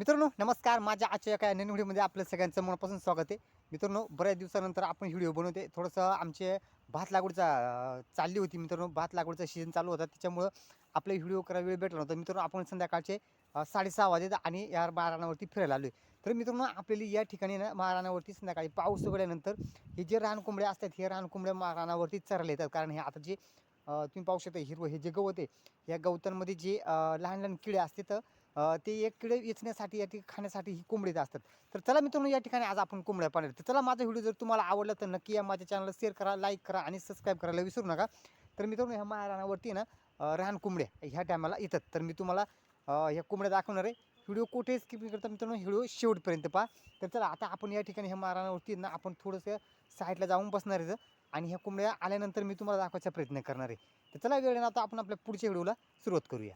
मित्रांनो नमस्कार. माझ्या आजच्या एका नवीन व्हिडिओमध्ये आपलं सगळ्यांचं मनापासून स्वागत आहे. मित्रांनो बऱ्याच दिवसानंतर आपण व्हिडिओ बनवते. थोडंसं आमचे भात लागवडीचा चालली होती मित्रांनो. भात लागवडीचा सीझन चालू होता, त्याच्यामुळं आपले व्हिडिओ करायला वेळ भेटला नव्हता. मित्रांनो आपण संध्याकाळचे 6:30 वाजले आणि या माळरानावरती फिरायला आलो आहे. तर मित्रांनो आपल्याला या ठिकाणी ना माळरानावरती संध्याकाळी पाऊस उघडल्यानंतर हे जे रानकोंबडे असतात, हे रानकोंबड्या माळरानावरती चरायला येतात. कारण हे आता जे तुम्ही पाहू शकता हिरवं हे जे गवत आहे, या गवतांमध्ये जे लहान लहान किडे असते तर ते एक किडे वेचण्यासाठी या ठिकाणी खाण्यासाठी ही कोंबडी असतात. तर चला मित्रांनो या ठिकाणी आज आपण कोंबड्या पाहणार. तर चला माझा व्हिडिओ जर तुम्हाला आवडला तर नक्की या माझ्या चॅनलला शेअर करा, लाईक करा आणि सबस्क्राईब करायला विसरू नका. तर मित्रांनो ह्या माळरानावरती ना रान कोंबड्या ह्या टायमाला येतात. तर मी तुम्हाला ह्या कोंबड्या दाखवणार आहे. व्हिडिओ कुठे स्किप करता मित्रांनो, व्हिडिओ शेवटपर्यंत पहा. तर चला आता आपण या ठिकाणी ह्या माळरानावरती ना आपण थोडंसं साईडला जाऊन बसणार आहे आणि ह्या कोंबड्या आल्यानंतर मी तुम्हाला दाखवायचा प्रयत्न करणार आहे. तर चला वेळ न आता आपण आपल्या पुढच्या व्हिडिओला सुरुवात करूया.